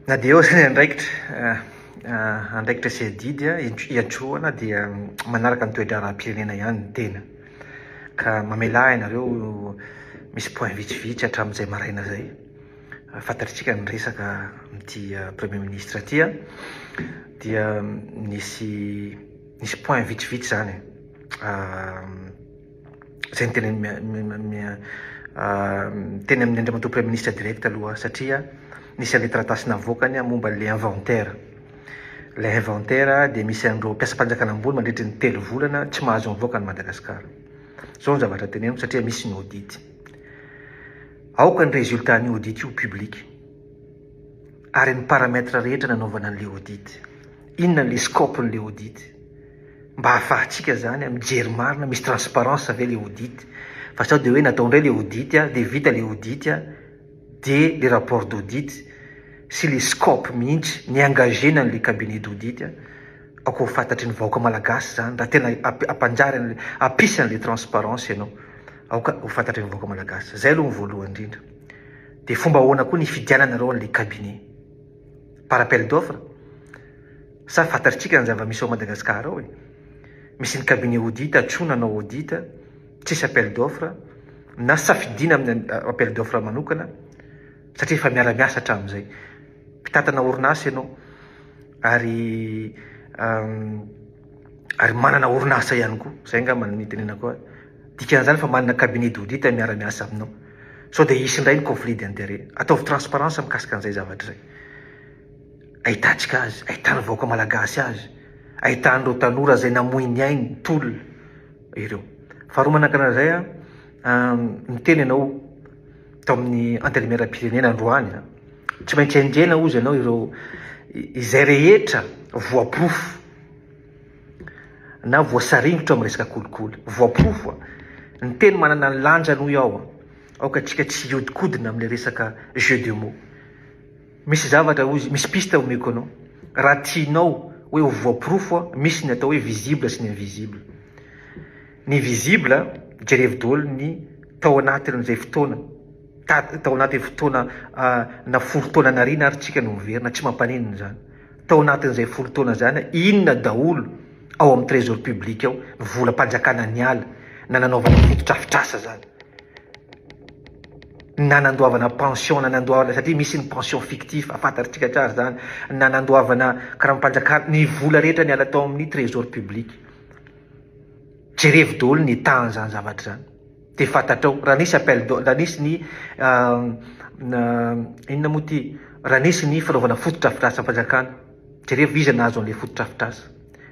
Na dia eo zany andraikitra sy adidy iantroana dia manaraka ny toetra ara-pirenena ihany ny tena ka mamela ianareo misy point vitsivitsy hatramin'izay maraina zay fantatritsika ny resaka amity premier ministre aty dia nisy point vitsivitsy zany zay teny amin'ny andriamatoa premier ministre direct aloha satria nisy an'le taratasy navoakany momba le inventaire dia misy andro mpiasa-panjakana ambony mandritra ny 3 volana tsy mahazo mivoaka ny Madagasikara. Zao ny zavatra teneniko satria misy ny audit. Aoka ny résultat ny audit io public. Ary ny paramètre rehetra nanaovana an'le audit. Inona le scope n'le audit? Mba hahafahantsika zany mijery marina misy transparence ave le audit. Fa sao de hoe natao ndray le audit de vita le audit de le rapport d'audit sy le scope mihitsy ny engagena n'le cabinet d'audit ako ho fantatry ny vahoaka malagasy zany raha tena ampanjary apisy an'le transparence ianao aoka ho fantatry ny vahoaka malagasy. Zay aloha ny voalohany indrindra. De fomba ahoana koa ny fidianana reo an'le cabinet par appel d'offre. Sa fantatritsika ny zava-misy ao Madagasikara ao misy ny cabinet audit atsonanao audit tsisy appel d'offre na safidina amin'ny appel d'offre manokana satria efa miara-miasa hatramin'izay mpitantana orinasa ianao ary manana orinasa ihany koa zay angamba ny tenenako dikan'izany fa manana cabinet d'audit miara-miasa aminao sao de hisy indray ny conflit d'intérêt. Ataovy transparence mikasika an'izay zavatra zay, ahitantsika azy, ahitana vahoaka malagasy azy, ahitan'ireo tanora zay namoiny ainy tolona ireo. Faharoa manakana ny teny ianao tao amin'ny antelemiera-pirenena androany tsy maintsy enjena ozy ianao ireo izay rehetra voaprofo na voasaringotra amin'ny resaka kolikoly. Voaprofo ny teny manana ny lanjany ao aoka tsika tsy iodikodina amin'le resaka jeu de mots. Misy zavatra ozy, misy piste omeko anao raha tianao hoe ho voaprofo misy ny atao hoe visible sy ny invisible. Ny visible jerevy daholo ny tao anatin'izay fotoana tao anatin'ny fotoana na 10 taona narina ary tsika no miverina tsy mampanenina zany. Tao anatin'izay 10 taona zany inona daholo ao amin'ny trésor public ao vola mpanjakana ny ala na nanaovana fototrafitrasa zany na nandoavana pension na nandoavana satria misy ny pension fictif afantaritsika tsara zany na nandoavana karaha mpanjakana ny vola rehetra ny ala tao amin'ny trésor public. Jerevy daholo ny tany zany zavatra zany. De fantatrao raha nisy appel d'offre, raha nisy ny inona moa ty, raha nisy ny fanaovana fototrafitrasa mpanjakana, jerevy iza nahazo an'le fototrafitrasa,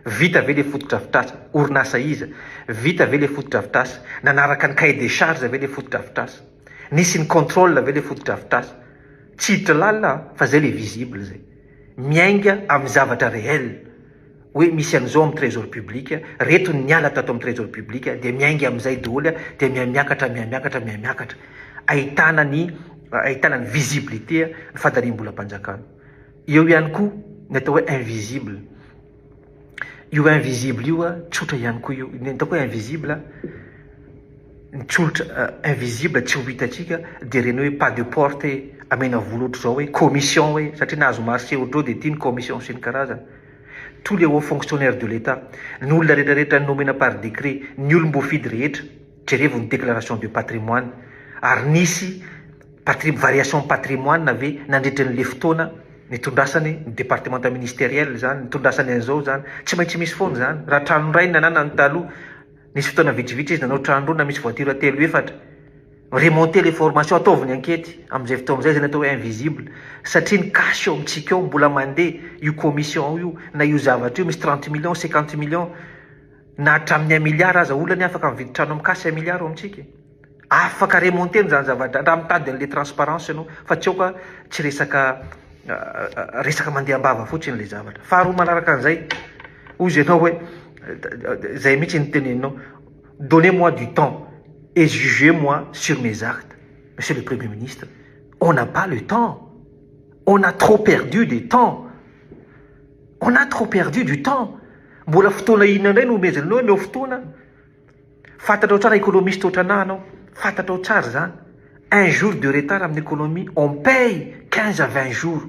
vita ve le fototrafitrasa, orinasa iza, vita ve le fototrafitrasa, nanaraka ny cahier des charges ve le fototrafitrasa, nisy ny contrôle ve le fototrafitrasa. Tsy hiditra lalina fa zay le visible zay. Miainga amin'ny zavatra réel. Hoe misy an'izao amin'ny trésor public, reto niala tato amin'ny trésor public dia miainga amin'izay daholo dia miamiakatra. Ahitana ny visibilité ny fandaniam-bola mpanjakana. Eo ihany koa ny atao hoe invisible. Io invisible io tsotra ihany koa io. Ny atao hoe invisible ny tsotra invisible tsy ho hitatsika dia reny hoe pas de porte amena vola ohatry zao hoe commission hoe satria nahazo marché ohatry dia tia ny commission sy ny karazana. Tous les hauts fonctionnaires de l'État, ny olona rehetrarehetra nomena par décret, ny olom-boafidy rehetra, jerevy ny déclaration de patrimoine, ary nisy variation patrimoine ave nandritra n'le fotoana nitondrasany ny départementat ministériel zany, nitondrasany an'izao zany, tsy maintsy misy foana zany. Raha trano ray nanana ny taloha, nisy fotoana vitsivitsy izy nanao trano roa na misy voiture 3-4, remonter les formations, ataovy ny ankety amin'izay fotoana am'izay zay natao hoe invisible satria ny kasy ao amintsika ao mbola mandeha io commission io na io zavatra io misy 30 millions 50 millions na hatramin'ny 1 milliard aza olany afaka mividy trano amin'ny kasy 1 milliard ao amintsika. Afaka remonter zany zavatra raha mitady an'le transparence ianao fa tsy aoka tsy resaka mandeha ambava fotsiny le zavatra. Faharoa manaraka an'izay ozy ianao hoe zay mihitsy ny teneninao, donnez-moi du temps et jugez-moi sur mes actes. Monsieur le Premier ministre, on n'a pas le temps. On a trop perdu du temps. Mbola fotoana inona indray no omezanao meo fotoana. Fantatrao tsara économiste ohatranao anao. Fantatrao tsara zany. Un jour de retard amin'ny économie, on paye 15 à 20 jours.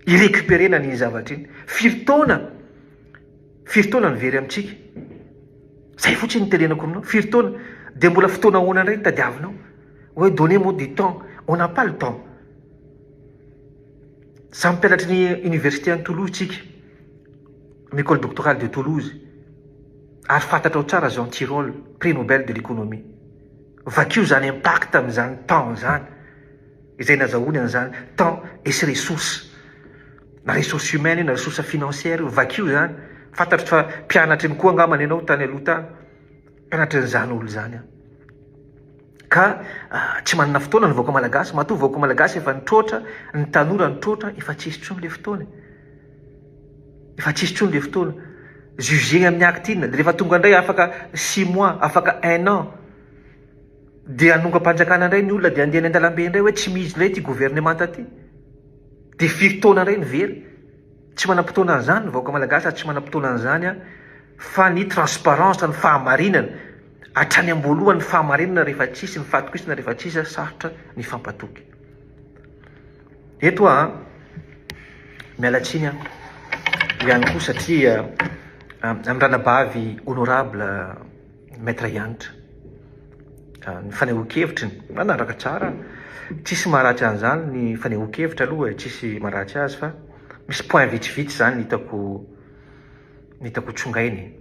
irécuperena n'iny zavatra iny. Firy taona ny very amintsika. Zay fotsiny ny telenako aminao. Firy taona de mbola fotoana ahoana indray ny tadiavinao. Hoe donnez-moi du temps, on n'a pas le temps. Za mpianatry ny université any Toulouse tsika, l'école doctorale de Toulouse, ary fantatrao tsara Jean Tirole, prix Nobel de l'économie. Vakio zany impact amin'izany temps zany, izay nazahoany an'izany temps et sy ressources, na ressources humaines na ressources financières. Vakio zany fantatro fa mpianatry ny koa angamany ianao tany aloha tany, mpianatry n'izany olo zany. Ka tsy manana fotoana ny vahoaka malagasy, matoa vahoaka malagasy efa nitroatra, ny tanora nitroatra, efa tsisy tsony le fotoana. Efa tsisy tsony le fotoana. Jugé amin'ny actine, de rehefa tonga indray afaka 6 mois, afaka 1 an, de anonga-panjakana indray ny olona de andeha any an-dalambe indray hoe tsy mihizy indray ty gouvernement ty. De firy taona indray ny very. Tsy manam-potoana an'izany ny vahoaka malagasy, tsy manam-potoana an'izany fa ny transparence, ny fahamarinana. Hatrany am-boalohany ny fahamarinana rehefa tsisy, ny fahatokisana rehefa tsisy, sarotra ny fampatoky. Eto mialatsiny ihany koa satria amin'ny ranabavy honorable maître Yanitra, ny fanehoan-kevitriny manaraka tsara, tsisy maharatsy an'izany ny fanehoan-kevitra aloha, tsisy maharatsy azy fa misy point vitsivitsy zany hitako tsongainy.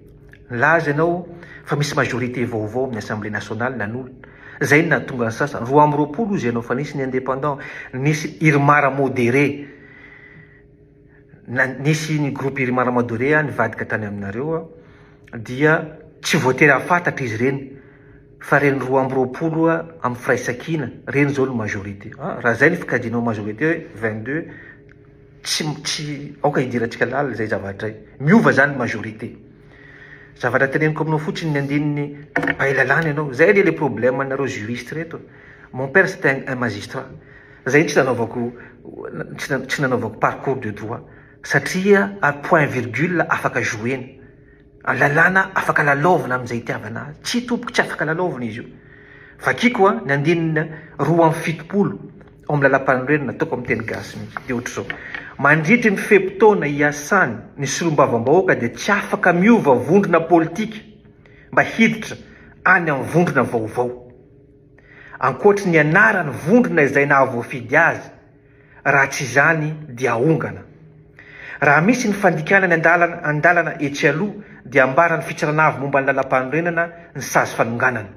Laza ianao fa misy majorité vaovao amin'ny Assemblée nationale nanolo. Zay no nahatonga ny sasany 2020 izy ianao fa nisy ny indépendant, nisy Irmara modéré, nisy ny groupe Irmara modéré nivadika tany aminareo dia tsy voatery afantatra izy reny fa reny 2020 amin'ny firaisakina reny zao ny majorité. Raha zay ny fikajinao majorité 22 tsy aoka hidirantsika lala zay zavatra zay. Miova zany majorité. Zavatra teneniko aminao fotsiny ny andininy pahilalana ianao. Zay le problème anareo juriste reto. Mon père c'était un magistrat. Zay tsy nanaovako parcours de droit satria à point virgule afaka joueny. Lalàna afaka lalaovina amin'izay itiavana azy. Tsy tompoky tsy afaka lalaovina izy io. Vakiko ny andinina 270 ao amin'ny lalam-panorenana ataoko amin'ny teny gasy mihitsy. De ohatr'izao. Mandritry ny feptaona iasany ny solombavam-bahoaka dia tsy afaka miova vondrona politika mba hiditra any amin'ny vondrona vaovao. Ankoatry ny anarany vondrona izay nahavoafidy azy, raha tsy izany dia ahongana. Raha misy ny fandikanany andalana etsy aloha dia ambara ny fitsarana avy momba ny lalam-panorenana ny sazy fanonganana.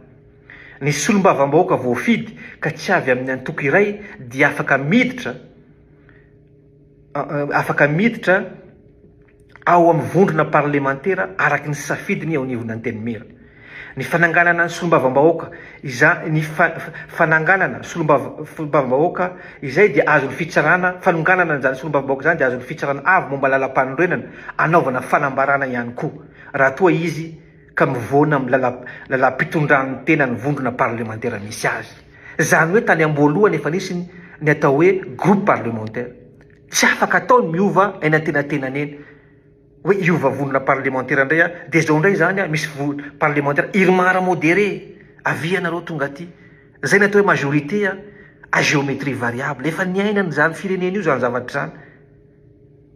Ny solombavam-bahoaka voafidy ka tsy avy amin'ny antoko iray dia afaka miditra ao amin'ny vondrona parlementaire araky ny safidiny ao anivona ny teny merina. Ny fananganana ny solombavam-bahoaka ny fananganana solombavam-bahoaka izay dia azon'ny fitsarana, fanonganana an'izany solombavam-bahoaka zany dia azon'ny fitsarana avy momba lalam-panorenana anaovana fanambarana ihany koa raha toa izy ka mivoana amin'ny lalam-pitondran'ny tena ny vondrona parlementaire misy azy. Zany hoe tany am-boalohany efa nisy ny atao hoe groupe parlementaire. Tsy afaka atao ny miova eny antenatenany eny hoe iova vondrona parlementaire indray de zao indray zany misy parlementaire Irmara modéré avianareo tonga aty. Zay natao hoe majorité à géométrie variable. Efa niainany zany firenena io zany zavatra zany.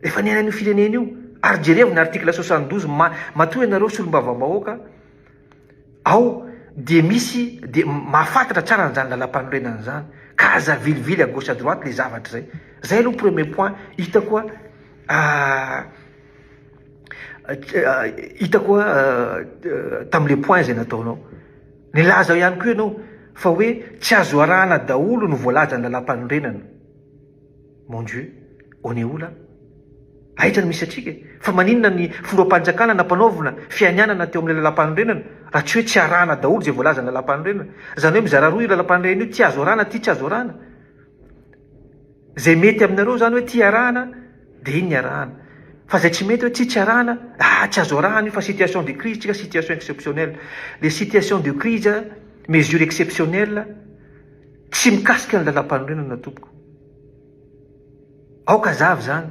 Efa niainany io firenena io. Ary jerevina article 72 matoa ianareo solombavam-bahoaka ao de misy de mahafantatra tsara an'izany lalam-panorenana zany ka aza vilivily à gauche à droite le zavatra zay. Zay aloha premier point hitako tamin'le point zay nataonao. Nilaza ihany koa ianao fa hoe tsy azo arahana daholo ny voalaza ny lalam-panorenana. Mon Dieu, on est où là? Aiza ny misy atsika? Fa maninona ny fomba-panjakana nampanaovina fianianana teo amin'ny lalam-panorenana raha tsy hoe tsy arahana daholo zay voalaza ny lalam-panorenana. Zany hoe mizara roa io lalam-panorenana io, tsy azo arahana, ty tsy azo arahana. Zay mety aminareo zany hoe ty arahana de iny arahana. Fa zay tsy mety hoe tsy arahana, tsy azo arahana io fa situation de crise, tsika situation exceptionnelle. Les situations de crise, mesures exceptionnelles tsy mikasika ny lalam-panorenana tompoko. Aoka zavy zany.